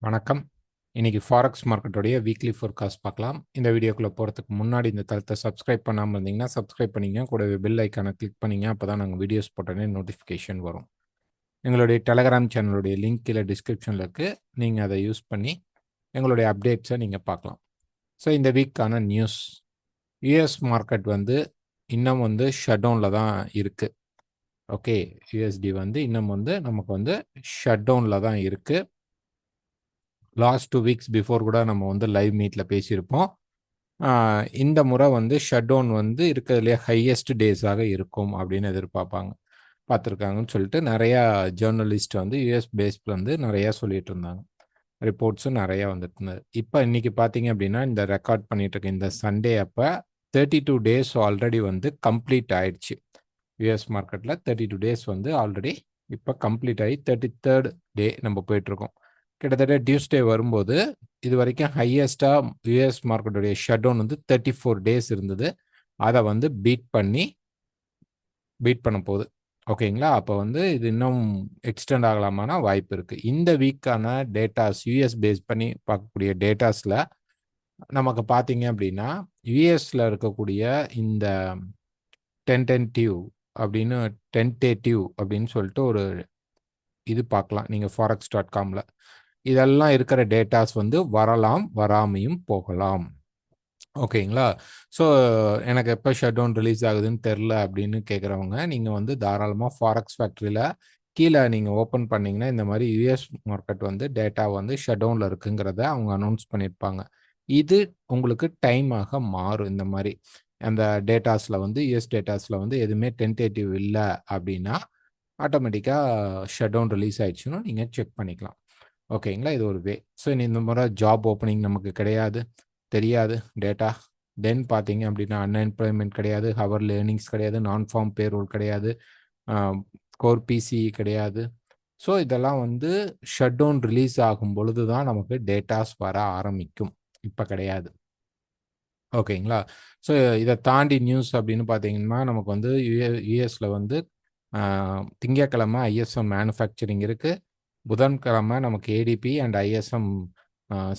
வணக்கம். இன்னைக்கு forex மார்க்கெட்டோடைய weekly forecast பார்க்கலாம். இந்த வீடியோக்குள்ள போறதுக்கு முன்னாடி இந்த தளத்தை சப்ஸ்கிரைப் பண்ணாம இருந்தீங்கன்னா, சப்ஸ்கிரைப் பண்ணிங்க. கூடவே பெல் ஐக்கானை கிளிக் பண்ணீங்க. அப்பதான் நாங்க வீடியோஸ் போட்டோன்னே நோட்டிஃபிகேஷன் வரும். எங்களுடைய டெலகிராம் சேனலுடைய லிங்க் கீழே டிஸ்கிரிப்ஷன்ல இருக்கு. நீங்க அதை யூஸ் பண்ணி எங்களுடைய அப்டேட்ஸை நீங்க பார்க்கலாம். ஸோ இந்த வீக்கான நியூஸ், யூஎஸ் மார்க்கெட் வந்து இன்னும் வந்து ஷட் டவுன்ல தான் இருக்கு. ஓகே, யூஎஸ்டி வந்து இன்னும் வந்து நமக்கு வந்து ஷட் டவுன்ல தான் இருக்கு. லாஸ்ட் 2 வீக்ஸ் பிஃபோர் கூட நம்ம வந்து லைவ் மீட்ல பேசியிருப்போம். இந்த முறை வந்து ஷட் டவுன் வந்து இருக்கிறதுலே ஹையஸ்ட் டேஸாக இருக்கும் அப்படின்னு பார்த்துருக்காங்கன்னு சொல்லிட்டு நிறையா ஜேர்னலிஸ்ட் வந்து யூஎஸ் பேஸ்ல வந்து நிறையா சொல்லிட்டு இருந்தாங்க. ரிப்போர்ட்ஸும் நிறையா வந்துட்டு இருந்தது. இப்போ இன்னைக்கு பார்த்தீங்க அப்படின்னா இந்த ரெக்கார்ட் பண்ணிட்டு இருக்க இந்த சண்டே அப்போ 32 டேஸ் ஆல்ரெடி வந்து கம்ப்ளீட் ஆயிடுச்சு. யூஎஸ் மார்க்கெட்டில் 32 டேஸ் வந்து ஆல்ரெடி இப்போ கம்ப்ளீட் ஆகி 33rd டே நம்ம போயிட்டுருக்கோம். கிட்டத்தட்ட டியூஸ்டே வரும்போது இது வரைக்கும் ஹையஸ்டாக யூஎஸ் மார்க்கெட்டுடைய ஷட் டவுன் வந்து 34 டேஸ் இருந்தது. அதை வந்து பீட் பண்ண போகுது. ஓகேங்களா? அப்போ வந்து இது இன்னும் எக்ஸ்டெண்ட் ஆகலாமான வாய்ப்பு இருக்குது. இந்த வீக்கான டேட்டாஸ் யூஎஸ் பேஸ் பண்ணி பார்க்கக்கூடிய டேட்டாஸில் நமக்கு பார்த்தீங்க அப்படின்னா யூஎஸ்ல இருக்கக்கூடிய இந்த டென்டேட்டிவ் அப்படின்னு சொல்லிட்டு ஒரு இது பார்க்கலாம் நீங்கள் forex.comல. இதெல்லாம் இருக்கிற டேட்டாஸ் வந்து வரலாம், வராமையும் போகலாம். ஓகேங்களா? ஸோ எனக்கு எப்போ ஷட் டவுன் ரிலீஸ் ஆகுதுன்னு தெரில அப்படின்னு கேட்குறவங்க நீங்கள் வந்து தாராளமாக ஃபாரெக்ஸ் ஃபேக்ட்ரியில் கீழே நீங்கள் ஓப்பன் பண்ணிங்கன்னா இந்த மாதிரி யூஎஸ் மார்க்கெட் வந்து டேட்டா வந்து ஷட் டவுனில் இருக்குங்கிறத அவங்க அனௌன்ஸ் பண்ணியிருப்பாங்க. இது உங்களுக்கு டைமாக மாறும். இந்த மாதிரி அந்த டேட்டாஸில் வந்து யூஎஸ் டேட்டாஸில் வந்து எதுவுமே டென்டேட்டிவ் இல்லை அப்படின்னா ஆட்டோமேட்டிக்காக ஷட் டவுன் ரிலீஸ் ஆயிடுச்சுன்னு நீங்கள் செக் பண்ணிக்கலாம். ஓகேங்களா? இது ஒரு வே. ஸோ இந்த முறை ஜாப் ஓப்பனிங் நமக்கு கிடையாது, தெரியாது டேட்டா. தென் பார்த்தீங்க அப்படின்னா அன்எம்ப்ளாய்மெண்ட் கிடையாது, ஹவர்லி ஏர்னிங்ஸ் கிடையாது, நான் ஃபார்ம் பேரோல் கிடையாது, கோர் பிசிஇ கிடையாது. ஸோ இதெல்லாம் வந்து ஷட் டவுன் ரிலீஸ் ஆகும் பொழுது தான் நமக்கு டேட்டாஸ் வர ஆரம்பிக்கும். இப்போ கிடையாது. ஓகேங்களா? ஸோ இதை தாண்டி நியூஸ் அப்படின்னு பார்த்தீங்கன்னா நமக்கு வந்து யூஎஸ்ல வந்து திங்கக்கிழமை ஐஎஸ்எம் மேனுஃபேக்சரிங் இருக்குது. புதன்கிழமை நமக்கு ATP and ISM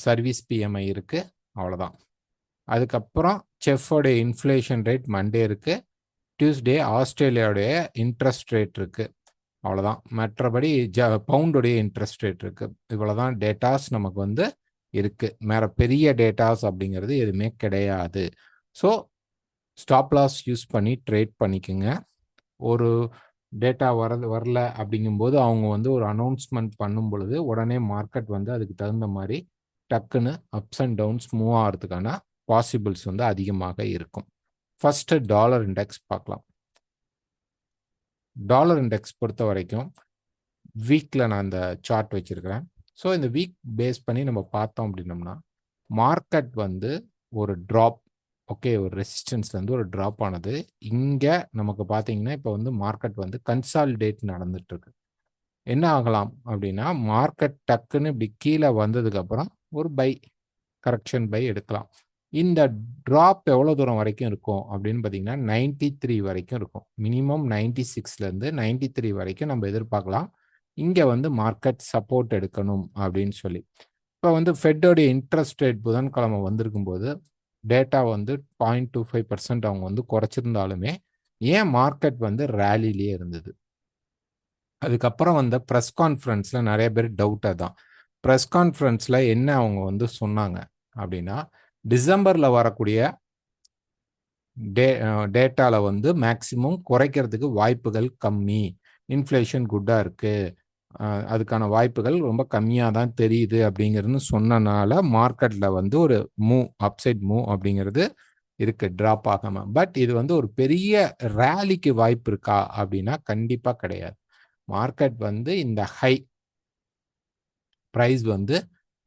service BMI இருக்குது. அவ்வளோதான். அதுக்கப்புறம் செஃபோடைய இன்ஃப்ளேஷன் ரேட் மண்டே இருக்குது. டியூஸ்டே ஆஸ்திரேலியாவுடைய இன்ட்ரெஸ்ட் ரேட் இருக்குது. அவ்வளோதான். மற்றபடி பவுண்டுடைய இன்ட்ரெஸ்ட் ரேட் இருக்குது. இவ்வளோதான் டேட்டாஸ் நமக்கு வந்து இருக்குது. வேறு பெரிய டேட்டாஸ் அப்படிங்கிறது எதுவுமே கிடையாது. ஸோ ஸ்டாப் லாஸ் யூஸ் பண்ணி ட்ரேட் பண்ணிக்கோங்க. ஒரு டேட்டா வரல அப்படிங்கும்போது அவங்க வந்து ஒரு அனௌன்ஸ்மெண்ட் பண்ணும் பொழுது உடனே மார்க்கெட் வந்து அதுக்கு தகுந்த மாதிரி டக்குன்னு அப்ஸ் அண்ட் டவுன்ஸ் மூவ் ஆகிறதுக்கான பாசிபிள்ஸ் வந்து அதிகமாக இருக்கும். ஃபர்ஸ்ட் டாலர் இண்டெக்ஸ் பார்க்கலாம். டாலர் இண்டெக்ஸ் பொறுத்த வரைக்கும் வீக்கில் நான் இந்த சார்ட் வச்சிருக்கிறேன். ஸோ இந்த வீக் பேஸ் பண்ணி நம்ம பார்த்தோம் அப்படின்னோம்னா மார்க்கெட் வந்து ஒரு ட்ராப், ஓகே, ஒரு ரெசிஸ்டன்ஸ்லேருந்து ஒரு ட்ராப் ஆனது. இங்கே நமக்கு பார்த்தீங்கன்னா இப்போ வந்து மார்க்கெட் வந்து கன்சாலிடேட் நடந்துட்டு இருக்கு. என்ன ஆகலாம் அப்படின்னா மார்க்கெட் டக்குன்னு இப்படி கீழே வந்ததுக்கப்புறம் ஒரு கரெக்ஷன் பை எடுக்கலாம். இந்த ட்ராப் எவ்வளோ தூரம் வரைக்கும் இருக்கும் அப்படின்னு பார்த்தீங்கன்னா 93 வரைக்கும் இருக்கும். மினிமம் 96லேருந்து 93 வரைக்கும் நம்ம எதிர்பார்க்கலாம். இங்கே வந்து மார்க்கெட் சப்போர்ட் எடுக்கணும் அப்படின்னு சொல்லி. இப்போ வந்து ஃபெட்டோடைய இன்ட்ரெஸ்ட் ரேட் புதன்கிழமை வந்திருக்கும் போது டேட்டா வந்து 0.25% அவங்க வந்து குறைச்சிருந்தாலுமே ஏன் மார்க்கெட் வந்து ரேலிலேயே இருந்தது. அதுக்கப்புறம் வந்த ப்ரெஸ் கான்ஃபரன்ஸில் நிறைய பேர் டவுட்டாக தான். ப்ரெஸ் கான்ஃபரன்ஸில் என்ன அவங்க வந்து சொன்னாங்க அப்படின்னா டிசம்பரில் வரக்கூடிய டேட்டாவில் வந்து மேக்சிமம் குறைக்கிறதுக்கு வாய்ப்புகள் கம்மி, இன்ஃப்ளேஷன் குட்டாக இருக்குது, அதுக்கான வாய்ப்புகள் ரொம்ப கம்மியாக தான் தெரியுது அப்படிங்கிறது சொன்னனால மார்க்கெட்டில் வந்து ஒரு அப்சைட் மூவ் அப்படிங்கிறது இருக்கு, ட்ராப் ஆகாமல். பட் இது வந்து ஒரு பெரிய ரேலிக்கு வாய்ப்பு இருக்கா அப்படின்னா கண்டிப்பாக கிடையாது. மார்க்கெட் வந்து இந்த ஹை ப்ரைஸ் வந்து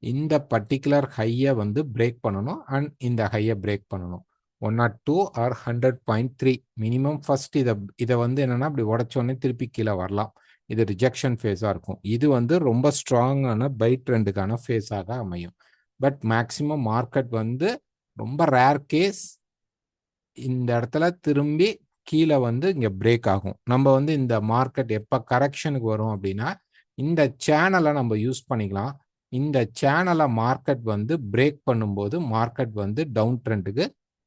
இந்த பர்டிகுலர் ஹையை வந்து பிரேக் பண்ணணும் அண்ட் இந்த ஹையை பிரேக் பண்ணணும். 102 ஆர் 100.3 மினிமம் ஃபர்ஸ்ட் இதை வந்து என்னன்னா அப்படி உடச்சோடனே திருப்பி கீழே வரலாம். இது ரிஜெக்ஷன் ஃபேஸாக இருக்கும். இது வந்து ரொம்ப ஸ்ட்ராங்கான பை ட்ரெண்டுக்கான ஃபேஸாக அமையும். பட் மேக்சிமம் மார்க்கெட் வந்து ரொம்ப ரேர் கேஸ் இந்த இடத்துல திரும்பி கீழே வந்து இங்கே பிரேக் ஆகும். நம்ம வந்து இந்த மார்க்கெட் எப்போ கரெக்ஷனுக்கு வரும் அப்படின்னா இந்த சேனலை நம்ம யூஸ் பண்ணிக்கலாம். இந்த சேனலை மார்க்கெட் வந்து பிரேக் பண்ணும்போது மார்க்கெட் வந்து டவுன் ட்ரெண்டுக்கு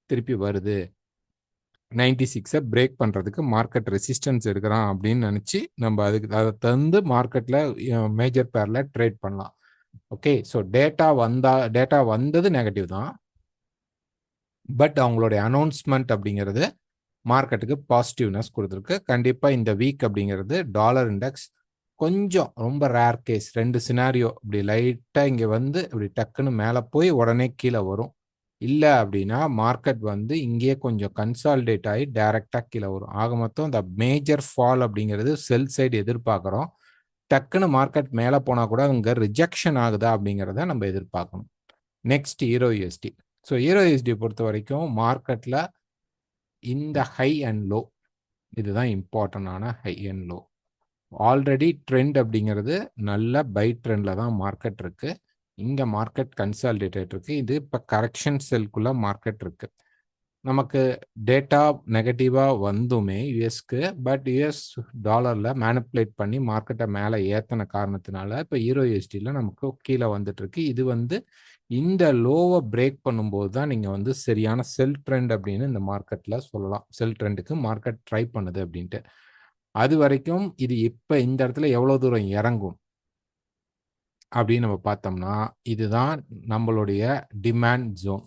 திருப்பி வருது. 96 பிரேக் பண்றதுக்கு மார்க்கெட் ரெசிஸ்டன்ஸ் எடுக்கிறான் அப்படின்னு நினைச்சு நம்ம அதுக்கு அதை தந்து மார்க்கெட்ல மேஜர் பேர்ல ட்ரேட் பண்ணலாம். ஓகே, ஸோ டேட்டா வந்தது நெகட்டிவ் தான், பட் அவங்களுடைய அனௌன்ஸ்மெண்ட் அப்படிங்கிறது மார்க்கெட்டுக்கு பாசிட்டிவ்னஸ் கொடுத்துருக்கு. கண்டிப்பாக இந்த வீக் அப்படிங்கிறது டாலர் இண்டெக்ஸ் கொஞ்சம் ரொம்ப ரேர் கேஸ் 2 சினாரியோ இப்படி லைட்டாக இங்கே வந்து இப்படி டக்குன்னு மேலே போய் உடனே கீழே வரும். இல்லை அப்படின்னா மார்க்கெட் வந்து இங்கேயே கொஞ்சம் கன்சாலிடேட் ஆகி டைரெக்டாக கீழே வரும். ஆக மொத்தம் இந்த மேஜர் ஃபால் அப்படிங்கிறது செல் சைடு எதிர்பார்க்குறோம். டக்குன்னு மார்க்கெட் மேலே போனால் கூட அங்கே ரிஜெக்ஷன் ஆகுதா அப்படிங்கிறத நம்ம எதிர்பார்க்கணும். Next EURUSD. ஸோ EURUSD பொறுத்த வரைக்கும் மார்க்கெட்டில் இந்த ஹை அண்ட் லோ இதுதான் இம்பார்ட்டண்டான high and low. Already trend அப்படிங்கிறது நல்ல பை ட்ரெண்டில் தான் மார்க்கெட் இருக்கு. இங்கே மார்க்கெட் கன்சாலிடேட்டட் இருக்கு. இது இப்போ கரெக்ஷன் செல்குள்ள மார்க்கெட் இருக்கு. நமக்கு டேட்டா நெகட்டிவாக வந்துமே யூஎஸ்க்கு, பட் யூஎஸ் டாலரில் மேனிப்புலேட் பண்ணி மார்க்கெட்டை மேலே ஏற்றின காரணத்தினால இப்போ EURUSDயில் நமக்கு கீழே வந்துட்டு இருக்கு. இது வந்து இந்த லோவை பிரேக் பண்ணும்போது தான் நீங்கள் வந்து சரியான செல் ட்ரெண்ட் அப்படின்னு இந்த மார்க்கெட்டில் சொல்லலாம். செல் ட்ரெண்டுக்கு மார்க்கெட் ட்ரை பண்ணுது அப்படின்ட்டு. அது வரைக்கும் இது இப்போ இந்த இடத்துல எவ்வளோ தூரம் இறங்கும் அப்படின்னு நம்ம பார்த்தோம்னா இதுதான் நம்மளுடைய டிமாண்ட் ஜோன்.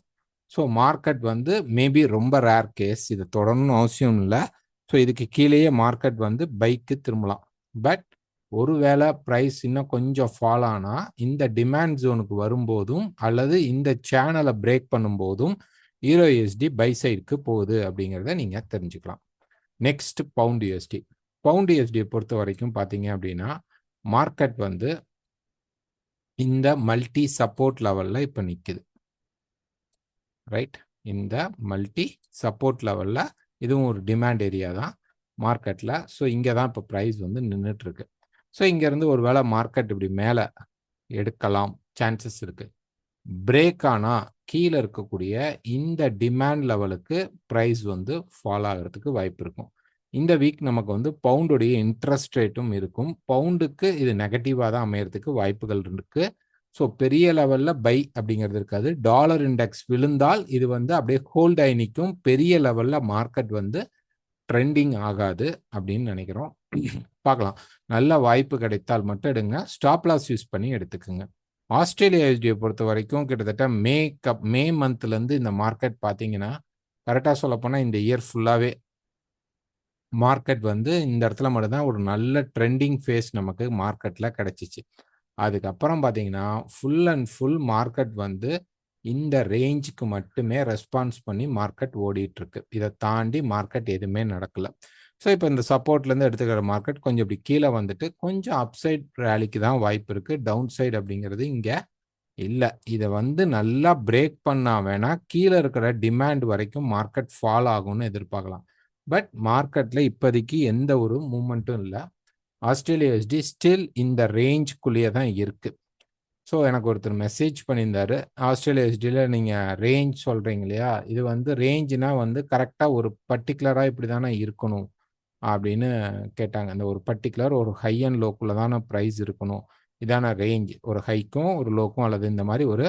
ஸோ மார்க்கெட் வந்து மேபி ரொம்ப ரேர் கேஸ், இது தொடரணும்னு அவசியம் இல்லை. ஸோ இதுக்கு கீழேயே மார்க்கெட் வந்து பைக்கு திரும்பலாம். பட் ஒருவேளை ப்ரைஸ் இன்னும் கொஞ்சம் ஃபால் ஆனால் இந்த டிமாண்ட் ஜோனுக்கு வரும்போதும் அல்லது இந்த சேனலை பிரேக் பண்ணும்போதும் EURUSD பை சைடுக்கு போகுது அப்படிங்கிறத நீங்கள் தெரிஞ்சுக்கலாம். Next pound USD. Pound USD பொறுத்த வரைக்கும் பார்த்தீங்க அப்படின்னா மார்க்கெட் வந்து இந்த மல்டி சப்போர்ட் லெவலில் இப்போ நிற்குது. ரைட், இந்த மல்டி சப்போர்ட் லெவலில் இதுவும் ஒரு டிமாண்ட் ஏரியா தான் மார்க்கெட்டில். ஸோ இங்கே தான் இப்போ ப்ரைஸ் வந்து நின்றுட்டு இருக்கு. ஸோ இங்கேருந்து ஒரு வேளை மார்க்கெட் இப்படி மேலே எடுக்கலாம் சான்சஸ் இருக்கு. பிரேக் ஆனால் கீழே இருக்கக்கூடிய இந்த டிமாண்ட் லெவலுக்கு ப்ரைஸ் வந்து ஃபால் ஆகிறதுக்கு வாய்ப்பு இருக்கும். இந்த வீக் நமக்கு வந்து பவுண்டுடைய இன்ட்ரெஸ்ட் ரேட்டும் இருக்கும். பவுண்டுக்கு இது நெகட்டிவாக தான் அமையறதுக்கு வாய்ப்புகள் இருக்கு. ஸோ பெரிய லெவலில் பை அப்படிங்கிறது இருக்காது. டாலர் இண்டெக்ஸ் விழுந்தால் இது வந்து அப்படியே ஹோல்ட் ஆகி நிற்கும். பெரிய லெவலில் மார்க்கெட் வந்து ட்ரெண்டிங் ஆகாது அப்படின்னு நினைக்கிறோம். பார்க்கலாம், நல்ல வாய்ப்பு கிடைத்தால் மட்டும் எடுங்க. ஸ்டாப் லாஸ் யூஸ் பண்ணி எடுத்துக்கோங்க. ஆஸ்திரேலியா USDயை பொறுத்த வரைக்கும் கிட்டத்தட்ட மே மந்த்லேருந்து இந்த மார்க்கெட் பார்த்தீங்கன்னா கரெக்டாக சொல்லப்போனால் இந்த இயர் ஃபுல்லாகவே மார்க்கெட் வந்து இந்த இடத்துல மட்டும்தான் ஒரு நல்ல ட்ரெண்டிங் ஃபேஸ் நமக்கு மார்க்கெட்டில் கிடைச்சிச்சு. அதுக்கப்புறம் பார்த்தீங்கன்னா ஃபுல் அண்ட் ஃபுல் மார்க்கெட் வந்து இந்த ரேஞ்சுக்கு மட்டுமே ரெஸ்பான்ஸ் பண்ணி மார்க்கெட் ஓடிட்டு இருக்கு. இதை தாண்டி மார்க்கெட் எதுவுமே நடக்கல. ஸோ இப்போ இந்த சப்போர்ட்லேருந்து எடுத்துக்கிற மார்க்கெட் கொஞ்சம் இப்படி கீழே வந்துட்டு கொஞ்சம் அப்சைட் ரேலிக்கு தான் வாய்ப்பு இருக்குது. டவுன் சைடு அப்படிங்கிறது இங்கே இல்லை. இதை வந்து நல்லா பிரேக் பண்ணா வேணா கீழே இருக்கிற டிமாண்ட் வரைக்கும் மார்க்கெட் ஃபால் ஆகும்னு எதிர்பார்க்கலாம். பட் மார்க்கெட்டில் இப்போதைக்கு எந்த ஒரு மூமெண்ட்டும் இல்லை. ஆஸ்திரேலியா USD ஸ்டில் இந்த ரேஞ்சுக்குள்ளேயே தான் இருக்கு. ஸோ எனக்கு ஒருத்தர் மெசேஜ் பண்ணியிருந்தாரு, ஆஸ்திரேலியா USDயில் நீங்கள் ரேஞ்ச் சொல்கிறீங்க இல்லையா, இது வந்து ரேஞ்சுனா வந்து கரெக்டாக ஒரு பர்டிகுலராக இப்படி தானே இருக்கணும் அப்படின்னு கேட்டாங்க. அந்த ஒரு பர்டிகுலர் ஒரு ஹை அண்ட் லோக்குள்ளே தானே ப்ரைஸ் இருக்கணும், இதான ரேஞ்ச், ஒரு ஹைக்கும் ஒரு லோக்கும் அல்லது இந்த மாதிரி ஒரு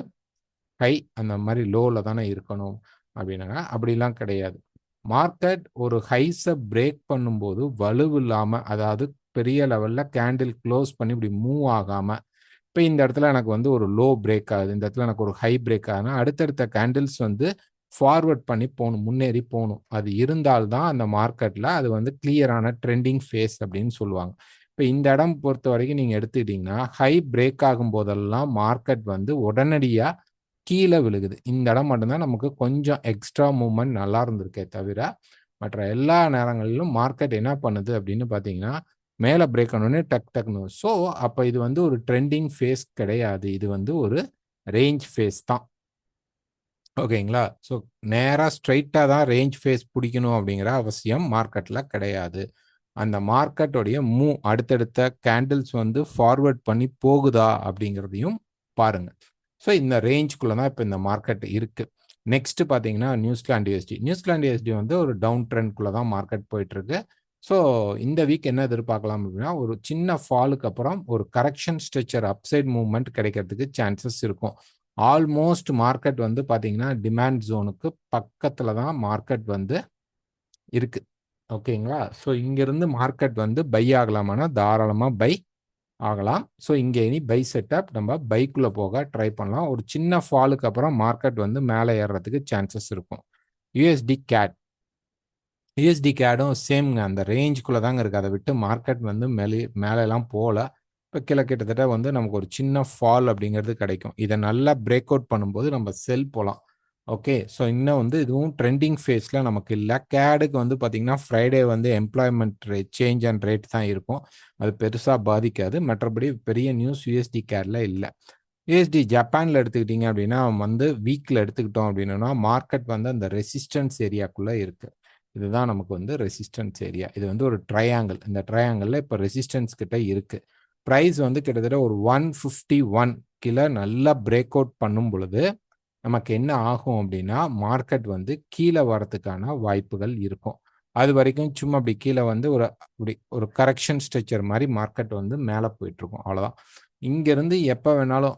ஹை அந்த மாதிரி லோவில் தானே இருக்கணும் அப்படின்னாங்க. அப்படிலாம் கிடையாது. மார்க்கெட் ஒரு ஹைஸை பிரேக் பண்ணும்போது வலுவில்லாமல், அதாவது பெரிய லெவலில் கேண்டில் க்ளோஸ் பண்ணி இப்படி மூவ் ஆகாமல், இப்போ இந்த இடத்துல எனக்கு வந்து ஒரு லோ பிரேக் ஆகுது, இந்த இடத்துல எனக்கு ஒரு ஹை பிரேக் ஆகுதுன்னா அடுத்தடுத்த கேண்டில்ஸ் வந்து ஃபார்வர்ட் பண்ணி போகணும், முன்னேறி போகணும். அது இருந்தால்தான் அந்த மார்க்கெட்டில் அது வந்து கிளியரான ட்ரெண்டிங் ஃபேஸ் அப்படின்னு சொல்லுவாங்க. இப்போ இந்த இடம் பொறுத்த வரைக்கும் நீங்கள் எடுத்துக்கிட்டிங்கன்னா ஹை பிரேக் ஆகும் போதெல்லாம் மார்க்கெட் வந்து உடனடியாக கீழே விழுகுது. இந்த இடம் மட்டும்தான் நமக்கு கொஞ்சம் எக்ஸ்ட்ரா மூவ்மெண்ட் நல்லா இருந்திருக்கே தவிர மற்ற எல்லா நேரங்களிலும் மார்க்கெட் என்ன பண்ணுது அப்படின்னு பார்த்தீங்கன்னா மேலே பிரேக் ஆனோடனே டக்குன்னு. ஸோ அப்போ இது வந்து ஒரு ட்ரெண்டிங் ஃபேஸ் கிடையாது, இது வந்து ஒரு ரேஞ்ச் ஃபேஸ் தான். ஓகேங்களா? ஸோ நேராக ஸ்ட்ரைட்டாக தான் ரேஞ்ச் ஃபேஸ் பிடிக்கணும் அப்படிங்கிற அவசியம் மார்க்கெட்டில் கிடையாது. அந்த மார்க்கெட்டோடைய அடுத்தடுத்த கேண்டில்ஸ் வந்து ஃபார்வர்ட் பண்ணி போகுதா அப்படிங்கிறதையும் பாருங்க. ஸோ இந்த ரேஞ்சுக்குள்ளே தான் இப்போ இந்த மார்க்கெட் இருக்குது. நெக்ஸ்ட் பார்த்தீங்கன்னா நியூசிலாந்து USD வந்து ஒரு டவுன் ட்ரெண்ட்குள்ளே தான் மார்க்கெட் போயிட்டுருக்கு. ஸோ இந்த வீக் என்ன எதிர்பார்க்கலாம் அப்படின்னா, ஒரு சின்ன ஃபாலுக்கு அப்புறம் ஒரு கரெக்ஷன் ஸ்ட்ரெச்சர் அப்சைட் மூவ்மெண்ட் கிடைக்கிறதுக்கு சான்சஸ் இருக்கும். ஆல்மோஸ்ட் மார்க்கெட் வந்து பார்த்தீங்கன்னா, டிமாண்ட் ஜோனுக்கு பக்கத்துல தான் மார்க்கெட் வந்து இருக்கு. ஓகேங்களா? ஸோ இங்கிருந்து மார்க்கெட் வந்து பை ஆகலாமான்னா, தாராளமா பை ஆகலாம். ஸோ இங்க இனி பை செட்டப் நம்ம பைக்குள்ள போக ட்ரை பண்ணலாம். ஒரு சின்ன ஃபாலுக்கு அப்புறம் மார்க்கெட் வந்து மேலே ஏறுறதுக்கு சான்சஸ் இருக்கும். யுஎஸ்டி கேட் யுஎஸ்டி கேடும் சேம்ங்க. அந்த ரேஞ்சுக்குள்ள தாங்க இருக்கு. அதை விட்டு மார்க்கெட் வந்து மேலெல்லாம் போல. இப்போ கீழே கிட்டத்தட்ட வந்து நமக்கு ஒரு சின்ன ஃபால் அப்படிங்கிறது கிடைக்கும். இதை நல்லா பிரேக் அவுட் பண்ணும்போது நம்ம செல் போகலாம். ஓகே. ஸோ இன்னும் வந்து இதுவும் ட்ரெண்டிங் ஃபேஸ்ல நமக்கு இல்லை. கேடுக்கு வந்து பார்த்தீங்கன்னா ஃப்ரைடே வந்து employment rate change and rate தான் இருக்கும். அது பெருசாக பாதிக்காது. மற்றபடி பெரிய நியூஸ் யுஎஸ்டி கேட்ல இல்லை. யுஎஸ்டி ஜப்பான்ல எடுத்துக்கிட்டீங்க அப்படின்னா வந்து வீக்ல எடுத்துக்கிட்டோம் அப்படின்னா மார்க்கெட் வந்து அந்த ரெசிஸ்டன்ஸ் ஏரியாக்குள்ள இருக்கு. இதுதான் நமக்கு வந்து ரெசிஸ்டன்ஸ் ஏரியா. இது வந்து ஒரு ட்ரையாங்கிள். இந்த ட்ரையாங்கிள்ல இப்போ ரெசிஸ்டன்ஸ் கிட்ட இருக்கு. ப்ரைஸ் வந்து கிட்டத்தட்ட ஒரு 151 கீழே நல்லா பிரேக் அவுட் பண்ணும் பொழுது நமக்கு என்ன ஆகும் அப்படின்னா மார்க்கெட் வந்து கீழே வரதுக்கான வாய்ப்புகள் இருக்கும். அது வரைக்கும் சும்மா அப்படி கீழே வந்து ஒரு கரெக்ஷன் ஸ்ட்ரெச்சர் மாதிரி மார்க்கெட் வந்து மேலே போயிட்டு இருக்கும். அவ்வளோதான். இங்கிருந்து எப்போ வேணாலும்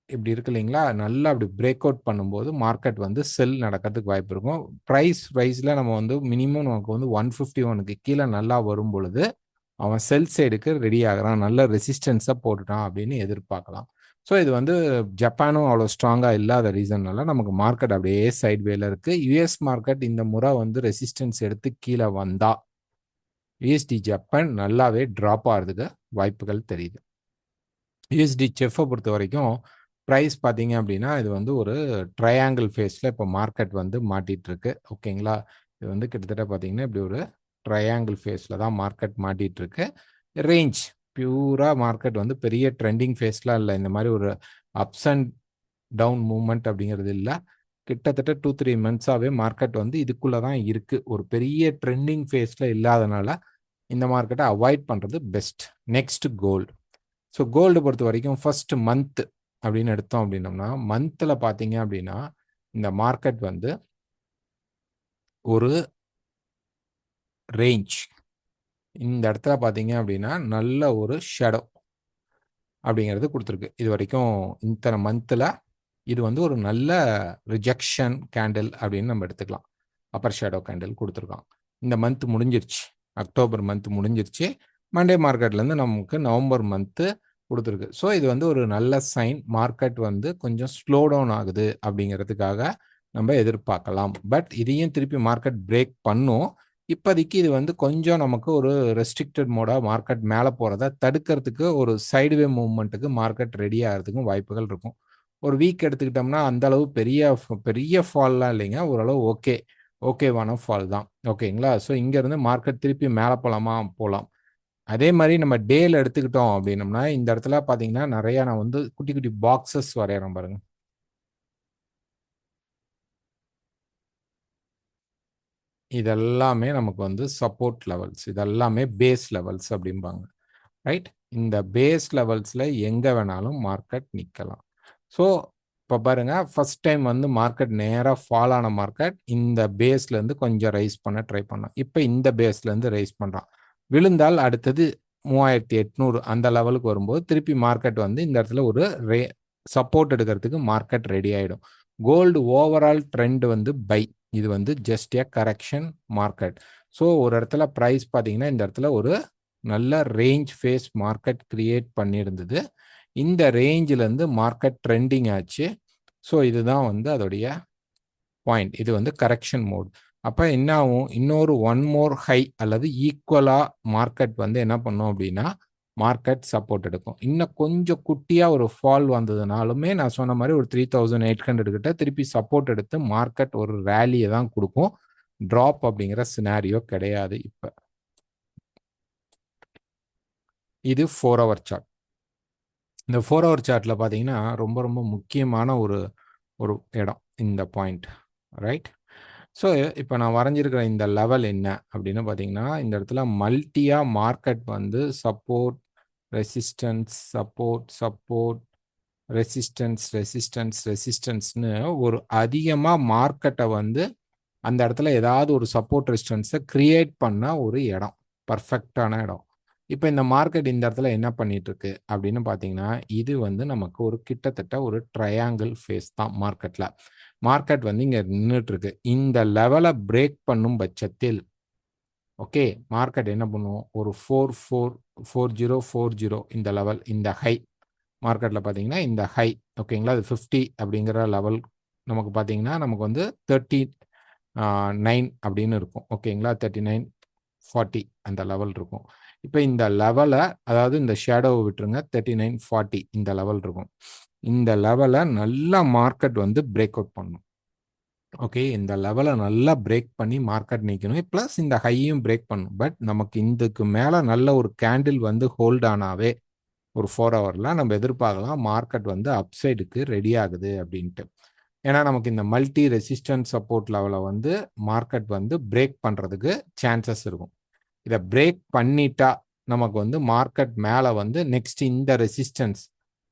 இப்படி இருக்கு இல்லைங்களா? நல்லா அப்படி பிரேக் அவுட் பண்ணும்போது மார்க்கெட் வந்து செல் நடக்கிறதுக்கு வாய்ப்பு இருக்கும். ப்ரைஸ்ல நம்ம வந்து மினிமம் நமக்கு வந்து 151க்கு கீழே நல்லா வரும் பொழுது அவன் செல் சைடுக்கு ரெடி ஆகுறான். நல்ல ரெசிஸ்டன்ஸை போட்டுட்டான் அப்படின்னு எதிர்பார்க்கலாம். ஸோ இது வந்து ஜப்பானும் அவ்வளோ ஸ்ட்ராங்காக இல்லாத ரீசன்னால நமக்கு மார்க்கெட் அப்படியே சைட்வேல இருக்கு. யுஎஸ் மார்க்கெட் இந்த முறை வந்து ரெசிஸ்டன்ஸ் எடுத்து கீழே வந்தா யுஎஸ்டி ஜப்பான் நல்லாவே ட்ராப் ஆகிறதுக்கு வாய்ப்புகள் தெரியுது. யுஎஸ்டி செஃப்பை பொறுத்த வரைக்கும் ப்ரைஸ் பார்த்தீங்க அப்படின்னா இது வந்து ஒரு ட்ரையாங்கிள் ஃபேஸில் இப்போ மார்க்கெட் வந்து மாட்டிட்டு இருக்கு. ஓகேங்களா? இது வந்து கிட்டத்தட்ட பார்த்தீங்கன்னா இப்படி ஒரு ட்ரையாங்கிள் ஃபேஸில் தான் மார்க்கெட் மாட்டிட்டு இருக்கு. ரேஞ்ச் பியூரா மார்க்கெட் வந்து பெரிய ட்ரெண்டிங் ஃபேஸ்லாம் இல்லை. இந்த மாதிரி ஒரு அப்ஸ் அண்ட் டவுன் மூவ்மெண்ட் அப்படிங்கிறது இல்லை. கிட்டத்தட்ட 2-3 மந்த்ஸாகவே மார்க்கெட் வந்து இதுக்குள்ளே தான் இருக்கு. ஒரு பெரிய ட்ரெண்டிங் ஃபேஸில் இல்லாதனால இந்த மார்க்கெட்டை அவாய்ட் பண்ணுறது best. Next gold. So gold பொறுத்த வரைக்கும் ஃபர்ஸ்ட் மந்த் அப்படின்னு எடுத்தோம் அப்படின்னோம்னா மந்த்தில் பார்த்தீங்க அப்படின்னா இந்த மார்க்கெட் வந்து ஒரு ரேஞ்ச் இந்த இடத்துல பார்த்தீங்க அப்படின்னா நல்ல ஒரு ஷேடோ அப்படிங்கிறது கொடுத்துருக்கு. இது வரைக்கும் இத்தனை மந்த்தில் இது வந்து ஒரு நல்ல ரிஜெக்ஷன் கேண்டில் அப்படின்னு நம்ம எடுத்துக்கலாம். அப்பர் ஷேடோ கேண்டில் கொடுத்துருக்கான். இந்த மந்த் முடிஞ்சிருச்சு. அக்டோபர் மந்த் முடிஞ்சிருச்சு. மண்டே மார்க்கெட்லேருந்து நமக்கு நவம்பர் மந்த்து கொடுத்துருக்கு. ஸோ இது வந்து ஒரு நல்ல சைன். மார்க்கெட் வந்து கொஞ்சம் ஸ்லோ டவுன் ஆகுது அப்படிங்கிறதுக்காக நம்ம எதிர்பார்க்கலாம். பட் இதையும் திருப்பி மார்க்கெட் பிரேக் பண்ணும். இப்போதைக்கு இது வந்து கொஞ்சம் நமக்கு ஒரு ரெஸ்ட்ரிக்டட் மோடாக மார்க்கெட் மேலே போகிறத தடுக்கிறதுக்கு ஒரு சைடுவே மூவ்மெண்ட்டுக்கு மார்க்கெட் ரெடி ஆகிறதுக்கும் வாய்ப்புகள் இருக்கும். ஒரு வீக் எடுத்துக்கிட்டோம்னா அந்த அளவு பெரிய ஃபால்லாம் இல்லைங்க. ஓரளவு ஓகேவான ஃபால் தான். ஓகேங்களா? ஸோ இங்கேருந்து மார்க்கெட் திருப்பி மேலே போகலாமா? போகலாம். அதே மாதிரி நம்ம டேல எடுத்துக்கிட்டோம் அப்படின்னோம்னா இந்த இடத்துல பார்த்தீங்கன்னா நிறைய நான் வந்து குட்டி குட்டி பாக்ஸஸ் வரைகிறேன் பாருங்க. இதெல்லாமே நமக்கு வந்து சப்போர்ட் லெவல்ஸ். இதெல்லாமே பேஸ் லெவல்ஸ் அப்படிம்பாங்க. ரைட்? இந்த பேஸ் லெவல்ஸ்ல எங்க வேணாலும் மார்க்கெட் நிக்கலாம். ஸோ இப்போ பாருங்க ஃபர்ஸ்ட் டைம் வந்து மார்க்கெட் நேராக ஃபால் ஆன மார்க்கெட் இந்த பேஸ்ல இருந்து கொஞ்சம் ரைஸ் பண்ண ட்ரை பண்ணான். இப்போ இந்த பேஸ்ல இருந்து ரைஸ் பண்றான். விழுந்தால் அடுத்தது 3800 அந்த லெவலுக்கு வரும்போது திருப்பி மார்க்கெட் வந்து இந்த இடத்துல ஒரு சப்போர்ட் எடுக்கிறதுக்கு மார்க்கெட் ரெடி ஆயிடும். கோல்டு ஓவரால் ட்ரெண்ட் வந்து பை. இது வந்து ஜஸ்ட் ஏ கரெக்ஷன் மார்க்கெட். ஸோ ஒரு இடத்துல ப்ரைஸ் பார்த்தீங்கன்னா இந்த இடத்துல ஒரு நல்ல ரேஞ்ச் ஃபேஸ் மார்க்கெட் கிரியேட் பண்ணியிருந்தது. இந்த ரேஞ்சில் இருந்து மார்க்கெட் ட்ரெண்டிங் ஆச்சு. ஸோ இதுதான் வந்து அதோடைய பாயிண்ட். இது வந்து கரெக்ஷன் மோட். அப்போ என்ன ஆகும்? இன்னொரு ஒன் மோர் ஹை அல்லது ஈக்குவலா மார்க்கெட் வந்து என்ன பண்ணும் அப்படின்னா மார்க்கெட் சப்போர்ட் எடுக்கும். இன்னும் கொஞ்சம் குட்டியா ஒரு ஃபால் வந்ததுனாலுமே நான் சொன்ன மாதிரி ஒரு 3800 கிட்ட திருப்பி சப்போர்ட் எடுத்து மார்க்கெட் ஒரு ரேலியை தான் கொடுக்கும். ட்ராப் அப்படிங்கிற சினாரியோ கிடையாது. இப்போ இது 4 ஹவர் சார்ட். இந்த 4 ஹவர் சார்ட்ல பார்த்தீங்கன்னா ரொம்ப ரொம்ப முக்கியமான ஒரு ஒரு இடம் இந்த பாயிண்ட். ரைட்? ஸோ இப்போ நான் வரைஞ்சிருக்கிற இந்த லெவல் என்ன அப்படின்னு பார்த்தீங்கன்னா இந்த இடத்துல மல்டியா மார்க்கெட் வந்து சப்போர்ட் ரெசிஸ்டன்ஸ் சப்போர்ட் ரெசிஸ்டன்ஸ்னு ஒரு அதிகமாக மார்க்கெட்டை வந்து அந்த இடத்துல ஏதாவது ஒரு சப்போர்ட் ரெசிஸ்டன்ஸை கிரியேட் பண்ண ஒரு இடம். பர்ஃபெக்டான இடம். இப்போ இந்த மார்க்கெட் இந்த இடத்துல என்ன பண்ணிட்டு இருக்கு அப்படின்னு பார்த்தீங்கன்னா, இது வந்து நமக்கு ஒரு கிட்டத்தட்ட ஒரு ட்ரையாங்கிள் ஃபேஸ் தான் மார்க்கெட்ல. மார்க்கெட் வந்து இங்க நின்னுட்டு இருக்கு. இந்த லெவலை பிரேக் பண்ணும் பட்சத்தில் ஓகே, மார்க்கெட் என்ன பண்ணும், ஒரு 4040 இந்த லெவல், இந்த ஹை மார்க்கெட்டில் பார்த்தீங்கன்னா இந்த ஹை ஓகேங்களா, அது 50 அப்படிங்கிற லெவல் நமக்கு பார்த்தீங்கன்னா நமக்கு வந்து 39 அப்படின்னு இருக்கும் ஓகேங்களா, 3940 அந்த லெவல் இருக்கும். இப்போ இந்த லெவலை, அதாவது இந்த ஷேடோவை விட்டுருங்க, 3940 இந்த லெவல் இருக்கும். இந்த லெவலை நல்லா மார்க்கெட் வந்து பிரேக் அவுட் பண்ணணும். ஓகே, இந்த லெவலை நல்லா பிரேக் பண்ணி மார்க்கெட் நிற்கணும், ப்ளஸ் இந்த ஹையும் பிரேக் பண்ணணும். பட் நமக்கு இதுக்கு மேலே நல்ல ஒரு கேண்டில் வந்து ஹோல்ட் ஆனாவே ஒரு 4 ஹவரில் நம்ம எதிர்பார்க்கலாம் மார்க்கெட் வந்து அப்சைடுக்கு ரெடி ஆகுது அப்படின்ட்டு. ஏன்னா நமக்கு இந்த மல்டி ரெசிஸ்டன்ஸ் சப்போர்ட் லெவலை வந்து மார்க்கெட் வந்து பிரேக் பண்ணுறதுக்கு சான்சஸ் இருக்கும். இதை பிரேக் பண்ணிட்டா நமக்கு வந்து மார்க்கெட் மேலே வந்து நெக்ஸ்ட் இந்த ரெசிஸ்டன்ஸ்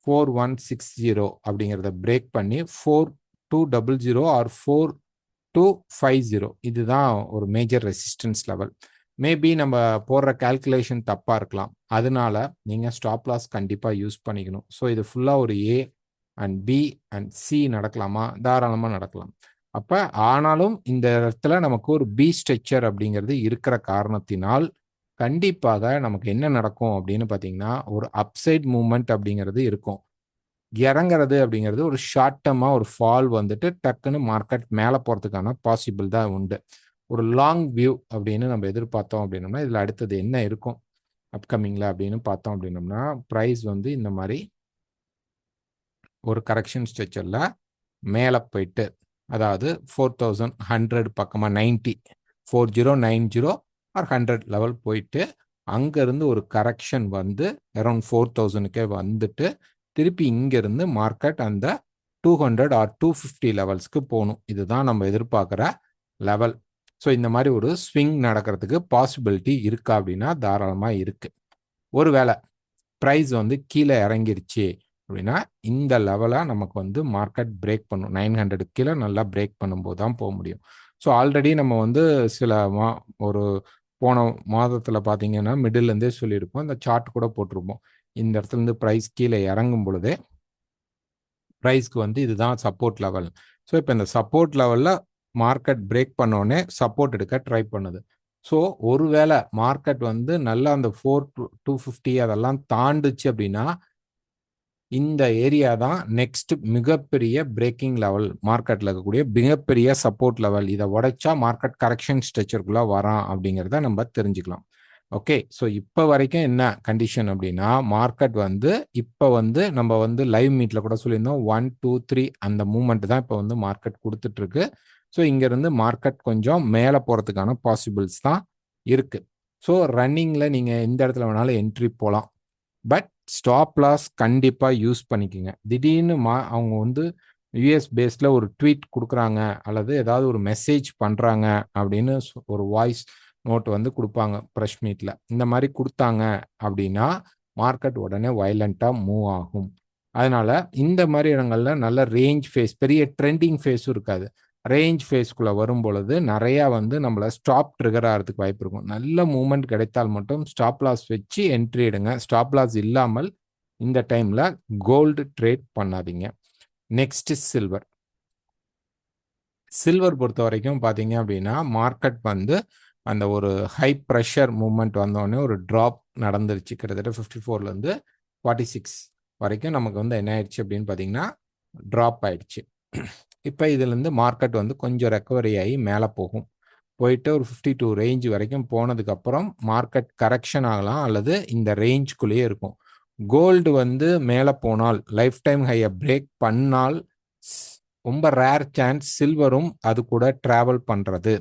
4160 அப்படிங்கிறத பிரேக் பண்ணி 4200 ஆர் 4250 இதுதான் ஒரு மேஜர் ரெசிஸ்டன்ஸ் லெவல். மேபி நம்ம போடுற கால்குலேஷன் தப்பாக இருக்கலாம், அதனால நீங்கள் ஸ்டாப் லாஸ் கண்டிப்பாக யூஸ் பண்ணிக்கணும். ஸோ இது ஃபுல்லாக ஒரு A and B and C நடக்கலாமா, தாராளமாக நடக்கலாம். அப்போ ஆனாலும் இந்த இடத்துல நமக்கு ஒரு பி ஸ்ட்ரக்சர் அப்படிங்கிறது இருக்கிற காரணத்தினால் கண்டிப்பாக நமக்கு என்ன நடக்கும் அப்படின்னு பார்த்தீங்கன்னா, ஒரு அப்சைட் மூவ்மெண்ட் அப்படிங்கிறது இருக்கும். இறங்குறது அப்படிங்கிறது ஒரு ஷார்ட் டர்மாக ஒரு ஃபால் வந்துட்டு டக்குன்னு மார்க்கெட் மேலே போகிறதுக்கான பாசிபிள் தான் உண்டு. ஒரு லாங் வியூ அப்படின்னு நம்ம எதிர்பார்த்தோம் அப்படின்னோம்னா இதில் அடுத்தது என்ன இருக்கும் அப்கமிங்கில் அப்படின்னு பார்த்தோம் அப்படின்னோம்னா, ப்ரைஸ் வந்து இந்த மாதிரி ஒரு கரெக்ஷன் ஸ்ட்ரக்சரில் மேலே போயிட்டு, அதாவது 4100 பக்கமாக 90 4090 ஆர் 100 லெவல் போயிட்டு அங்கேருந்து ஒரு கரெக்ஷன் வந்து அரௌண்ட் 4000க்கே வந்துட்டு திருப்பி இங்கேருந்து மார்க்கெட் அந்த 200 ஆர் 250 லெவல்ஸ்க்கு போகணும். இதுதான் நம்ம எதிர்பார்க்குற லெவல். ஸோ இந்த மாதிரி ஒரு ஸ்விங் நடக்கிறதுக்கு பாசிபிலிட்டி இருக்கா அப்படின்னா தாராளமாக இருக்குது. ஒருவேளை ப்ரைஸ் வந்து கீழே இறங்கிருச்சு அப்படின்னா இந்த லெவலை நமக்கு வந்து மார்க்கெட் பிரேக் பண்ணும். 900 கீழே நல்லா பிரேக் பண்ணும்போது தான் போக முடியும். ஸோ ஆல்ரெடி நம்ம வந்து சில ஒரு போன மாதத்தில் பார்த்தீங்கன்னா மிடில்லேருந்தே சொல்லியிருப்போம், இந்த சார்ட் கூட போட்டிருப்போம். இந்த இடத்துலேருந்து ப்ரைஸ் கீழே இறங்கும் பொழுதே ப்ரைஸ்க்கு வந்து இதுதான் சப்போர்ட் லெவல். ஸோ இப்போ இந்த சப்போர்ட் லெவலில் மார்க்கெட் பிரேக் பண்ணோடனே சப்போர்ட் எடுக்க ட்ரை பண்ணுது. ஸோ ஒருவேளை மார்க்கெட் வந்து நல்லா அந்த 4250 அதெல்லாம் தாண்டுச்சு அப்படின்னா இந்த ஏரியா தான் நெக்ஸ்ட் மிகப்பெரிய பிரேக்கிங் லெவல், மார்க்கெட்டில் இருக்கக்கூடிய மிகப்பெரிய சப்போர்ட் லெவல். இதை உடைச்சா மார்க்கெட் கரெக்ஷன் ஸ்ட்ரக்சருக்குள்ளே வரான் அப்படிங்கிறத நம்ம தெரிஞ்சுக்கலாம். ஓகே, ஸோ இப்போ வரைக்கும் என்ன கண்டிஷன் அப்படின்னா, மார்க்கெட் வந்து இப்போ வந்து நம்ம வந்து லைவ் மீட்டில் கூட சொல்லியிருந்தோம் 1 2 3 அந்த மூமெண்ட் தான் இப்போ வந்து மார்க்கெட் கொடுத்துட்ருக்கு. ஸோ இங்கேருந்து மார்க்கெட் கொஞ்சம் மேலே போகிறதுக்கான பாசிபிள்ஸ் தான் இருக்குது. ஸோ ரன்னிங்கில் நீங்கள் எந்த இடத்துல வேணாலும் என்ட்ரி போகலாம், பட் ஸ்டாப் லாஸ் கண்டிப்பாக யூஸ் பண்ணிக்கோங்க. திடீர்னு அவங்க வந்து யூஎஸ் பேஸில் ஒரு ட்வீட் கொடுக்குறாங்க அல்லது ஏதாவது ஒரு மெசேஜ் பண்ணுறாங்க அப்படின்னு ஒரு வாய்ஸ் நோட் வந்து கொடுப்பாங்க ப்ரெஷ் மீட்டில். இந்த மாதிரி கொடுத்தாங்க அப்படின்னா மார்க்கெட் உடனே வயலண்ட்டாக மூவ் ஆகும். அதனால் இந்த மாதிரி இடங்களில் நல்ல ரேஞ்ச் ஃபேஸ், பெரிய ட்ரெண்டிங் ஃபேஸும் இருக்காது. ரேஞ்ச் ஃபேஸ்க்குள்ளே வரும் பொழுது நிறையா வந்து நம்மளை ஸ்டாப் ட்ரிகர் ஆகிறதுக்கு வாய்ப்பு இருக்கும். நல்ல மூவ்மெண்ட் கிடைத்தால் மட்டும் ஸ்டாப் லாஸ் வச்சு என்ட்ரி எடுங்க. ஸ்டாப் லாஸ் இல்லாமல் இந்த டைமில் கோல்டு ட்ரேட் பண்ணாதீங்க. Next silver. சில்வர் பொறுத்த வரைக்கும் பார்த்தீங்க அப்படின்னா மார்க்கெட் வந்து அந்த ஒரு ஹை ப்ரெஷர் மூவ்மெண்ட் வந்தோடனே ஒரு ட்ராப் நடந்துருச்சு. கிட்டத்தட்ட 54லேருந்து 46 வரைக்கும் நமக்கு வந்து என்ன ஆயிடுச்சு அப்படின்னு பார்த்தீங்கன்னா ட்ராப் ஆயிடுச்சு. இப்போ இதுலேருந்து மார்க்கெட் வந்து கொஞ்சம் ரெக்கவரி ஆகி மேலே போகும். போயிட்டு ஒரு 52 ரேஞ்ச் வரைக்கும் போனதுக்கப்புறம் மார்க்கெட் கரெக்ஷன் ஆகலாம் அல்லது இந்த ரேஞ்சுக்குள்ளேயே இருக்கும். கோல்டு வந்து மேலே போனால், லைஃப் டைம் ஹையை பிரேக் பண்ணால் ரொம்ப ரேர் சான்ஸ் சில்வரும் அது கூட ட்ராவல் பண்ணுறது.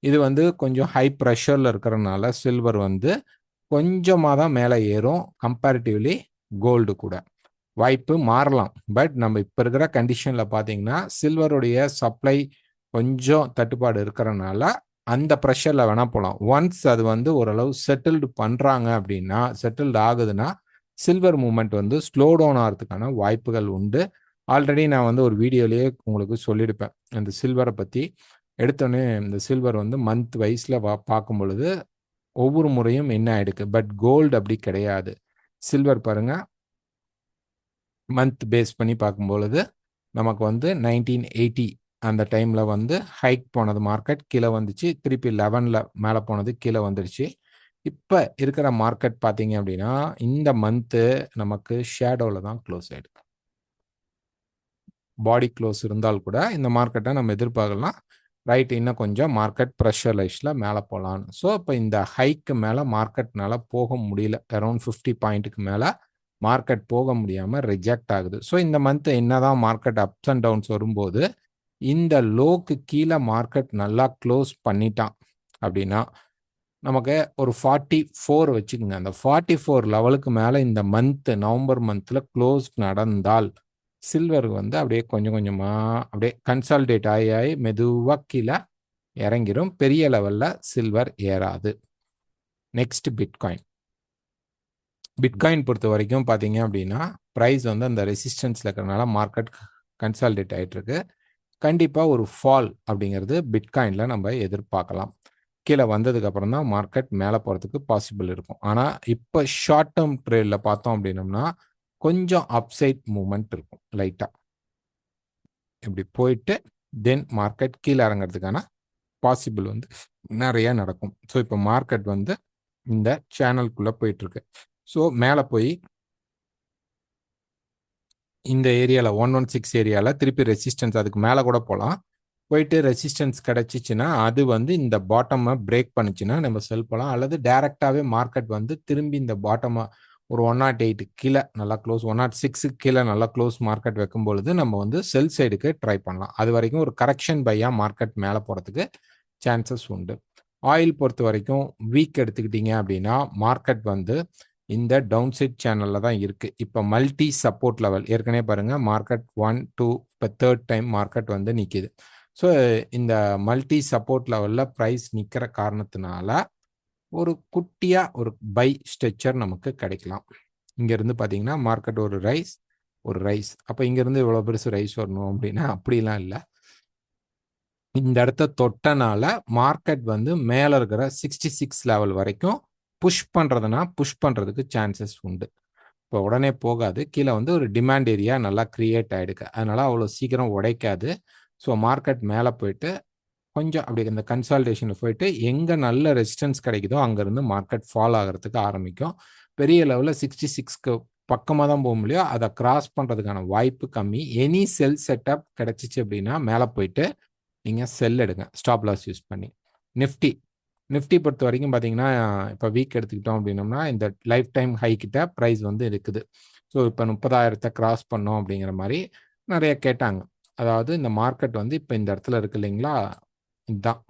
இது வந்து கொஞ்சம் ஹை ப்ரெஷரில் இருக்கிறனால சில்வர் வந்து கொஞ்சமாக தான் மேலே ஏறும் கம்பேரிட்டிவ்லி கோல்டு கூட. வாய்ப்பு மாறலாம், பட் நம்ம இப்போ இருக்கிற கண்டிஷனில் பார்த்தீங்கன்னா சில்வருடைய சப்ளை கொஞ்சம் தட்டுப்பாடு இருக்கிறனால அந்த ப்ரெஷரில் வேணால் போகலாம். ஒன்ஸ் அது வந்து ஓரளவு செட்டில்டு பண்ணுறாங்க அப்படின்னா, செட்டில்டு ஆகுதுன்னா சில்வர் மூமெண்ட் வந்து ஸ்லோ டவுன் ஆகிறதுக்கான வாய்ப்புகள் உண்டு. ஆல்ரெடி நான் வந்து ஒரு வீடியோலேயே உங்களுக்கு சொல்லியிருப்பேன் இந்த சில்வரை பற்றி. எடுத்தோடனே இந்த சில்வர் வந்து மந்த் வைஸில் பார்க்கும் பொழுது ஒவ்வொரு முறையும் என்ன ஆயிடுக்கு. பட் கோல்டு அப்படி கிடையாது. சில்வர் பாருங்க, மந்த் பேஸ் பண்ணி பார்க்கும்பொழுது நமக்கு வந்து 1980 அந்த டைமில் வந்து ஹைக் போனது மார்க்கெட், கீழே வந்துச்சு, திருப்பி 11ல் மேலே போனது, கீழே வந்துடுச்சு. இப்போ இருக்கிற மார்க்கெட் பார்த்தீங்க அப்படின்னா இந்த மந்த்து நமக்கு ஷேடோவில் தான் க்ளோஸ் ஆகிடுது. பாடி க்ளோஸ் இருந்தால் கூட இந்த மார்க்கெட்டை நம்ம எதிர்பார்க்கலாம் ரைட், இன்னும் கொஞ்சம் மார்க்கெட் ப்ரெஷரைஸில் மேலே போகலான்னு. ஸோ இப்போ இந்த ஹைக்கு மேலே மார்க்கெட்னால போக முடியல. அரௌண்ட் 50 பாயிண்ட்டுக்கு மேலே மார்க்கெட் போக முடியாமல் ரிஜெக்ட் ஆகுது. ஸோ இந்த மந்த் என்னதான் மார்க்கெட் அப்ஸ் அண்ட் டவுன்ஸ் வரும்போது இந்த லோக்கு கீழே மார்க்கெட் நல்லா க்ளோஸ் பண்ணிட்டான் அப்படின்னா நமக்கு ஒரு 44 வச்சுக்கோங்க. அந்த 44 லெவலுக்கு மேலே இந்த மந்த் நவம்பர் மந்தில் க்ளோஸ் நடந்தால் சில்வர் வந்து அப்படியே கொஞ்சம் கொஞ்சமாக அப்படியே கன்சால்டேட் ஆகி ஆகி மெதுவாக கீழே இறங்கிடும். பெரிய லெவலில் சில்வர் ஏறாது. Next bitcoin. பிட்காயின் பொறுத்த வரைக்கும் பார்த்தீங்க அப்படின்னா ப்ரைஸ் வந்து அந்த ரெசிஸ்டன்ஸில் இருக்கிறனால மார்க்கெட் கன்சால்டேட் ஆகிட்டு இருக்கு. கண்டிப்பாக ஒரு ஃபால் அப்படிங்கிறது பிட்காயினில் நம்ம எதிர்பார்க்கலாம். கீழே வந்ததுக்கு அப்புறம் தான் மார்க்கெட் மேலே போகிறதுக்கு பாசிபிள் இருக்கும். ஆனால் இப்போ ஷார்ட் டேர்ம் ட்ரேடில் பார்த்தோம் அப்படின்னம்னா கொஞ்சம் அப்சைட் மூமெண்ட் இருக்கும். லைட்டாக இப்படி போயிட்டு தென் மார்க்கெட் கீழே இறங்கிறதுக்கான பாசிபிள் வந்து நிறைய நடக்கும். ஸோ இப்போ மார்க்கெட் வந்து இந்த சேனலுக்குள்ளே போயிட்டுருக்கு. ஸோ மேலே போய் இந்த ஏரியாவில் 116 ஏரியாவில் திருப்பி ரெசிஸ்டன்ஸ் அதுக்கு மேலே கூட போகலாம். போயிட்டு ரெசிஸ்டன்ஸ் கிடச்சிச்சின்னா அது வந்து இந்த பாட்டமை பிரேக் பண்ணிச்சுன்னா நம்ம செல் போகலாம். அல்லது டைரெக்டாகவே மார்க்கெட் வந்து திரும்பி இந்த பாட்டமை ஒரு 108 கீழே நல்லா க்ளோஸ், 106 கீழே நல்லா க்ளோஸ் மார்க்கெட் வைக்கும் பொழுது நம்ம வந்து செல் சைடுக்கு ட்ரை பண்ணலாம். அது வரைக்கும் ஒரு கரெக்ஷன் பையாக மார்க்கெட் மேலே போகிறதுக்கு சான்சஸ் உண்டு. ஆயில் பொறுத்த வரைக்கும் வீக் எடுத்துக்கிட்டீங்க அப்படின்னா மார்க்கெட் வந்து இந்த டவுன் சைட் சேனலில் தான் இருக்குது. இப்போ மல்டி சப்போர்ட் லெவல் ஏற்கனவே பாருங்கள் மார்க்கெட் 1 2 இப்போ 3rd டைம் மார்க்கெட் வந்து நிற்கிது. ஸோ இந்த மல்டி சப்போர்ட் லெவலில் ப்ரைஸ் நிற்கிற காரணத்தினால ஒரு குட்டியாக ஒரு பை ஸ்ட்ரெச்சர் நமக்கு கிடைக்கலாம். இங்கேருந்து பார்த்தீங்கன்னா மார்க்கெட் ஒரு ரைஸ் அப்போ இங்கேருந்து இவ்வளோ பெருசு ரைஸ் வரணும் அப்படின்னா அப்படிலாம் இல்லை. இந்த இடத்த தொட்டனால மார்க்கெட் வந்து மேலே இருக்கிற 66 லெவல் வரைக்கும் புஷ் பண்ணுறதுக்கு சான்சஸ் உண்டு. இப்போ உடனே போகாது. கீழே வந்து ஒரு டிமாண்ட் ஏரியா நல்லா கிரியேட் ஆகிடுக்கு. அதனால் அவ்வளோ சீக்கிரம் உடைக்காது. ஸோ மார்க்கெட் மேலே போயிட்டு கொஞ்சம் அப்படி இந்த கன்சால்டேஷனில் போயிட்டு எங்கே நல்ல ரெசிஸ்டன்ஸ் கிடைக்குதோ அங்கேருந்து மார்க்கெட் ஃபால் ஆகிறதுக்கு ஆரம்பிக்கும். பெரிய லெவலில் 66க்கு பக்கமாக தான் போக முடியும். அதை கிராஸ் பண்ணுறதுக்கான வாய்ப்பு கம்மி. எனி செல் செட்டப் கிடச்சிச்சு அப்படின்னா மேலே போயிட்டு நீங்கள் செல் எடுங்க ஸ்டாப் லாஸ் யூஸ் பண்ணி. நிஃப்டி பொறுத்த வரைக்கும் பார்த்தீங்கன்னா இப்போ வீக் எடுத்துக்கிட்டோம் அப்படின்னோம்னா இந்த லைஃப் டைம் ஹை கிட்ட ப்ரைஸ் வந்து இருக்குது. ஸோ இப்போ 30,000 கிராஸ் பண்ணோம் அப்படிங்கிற மாதிரி நிறைய கேட்டாங்க. அதாவது இந்த மார்க்கெட் வந்து இப்போ இந்த இடத்துல இருக்கு இல்லைங்களா, இதுதான்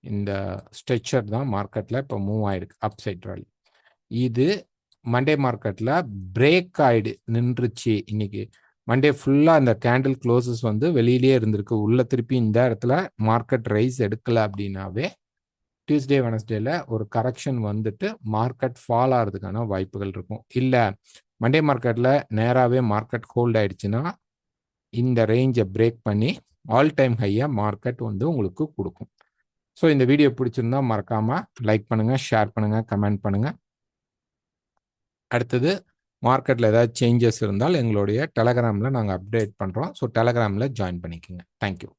இந்த ஸ்ட்ரெச்சர் தான் மார்க்கெட்டில் இப்போ மூவ் ஆகிருக்கு அப்சைட் ராலி. இது மண்டே மார்க்கெட்டில் பிரேக் ஆகிடு நின்றுச்சு. இன்னைக்கு மண்டே ஃபுல்லாக அந்த கேண்டில் க்ளோசஸ் வந்து வெளியிலே இருந்திருக்கு. உள்ள திருப்பி இந்த இடத்துல மார்க்கெட் ரைஸ் எடுக்கலை அப்படின்னாவே டியூஸ்டே வெனஸ்டேல ஒரு கரெக்ஷன் வந்துட்டு மார்க்கெட் ஃபால் ஆகிறதுக்கான வாய்ப்புகள் இருக்கும். இல்லை மண்டே மார்க்கெட்டில் நேராகவே மார்க்கெட் ஹோல்ட் ஆயிடுச்சுன்னா இந்த ரேஞ்சை பிரேக் பண்ணி ஆல் டைம் ஹையாக மார்க்கெட் வந்து உங்களுக்கு கொடுக்கும். ஸோ இந்த வீடியோ பிடிச்சிருந்தா மறக்காமல் லைக் பண்ணுங்கள், ஷேர் பண்ணுங்கள், கமெண்ட் பண்ணுங்கள். அடுத்தது மார்க்கெட்டில் ஏதாவது சேஞ்சஸ் இருந்தால் எங்களுடைய டெலகிராமில் நாங்கள் அப்டேட் பண்ணுறோம். ஸோ டெலகிராமில் ஜாயின் பண்ணிக்கோங்க. தேங்க்யூ.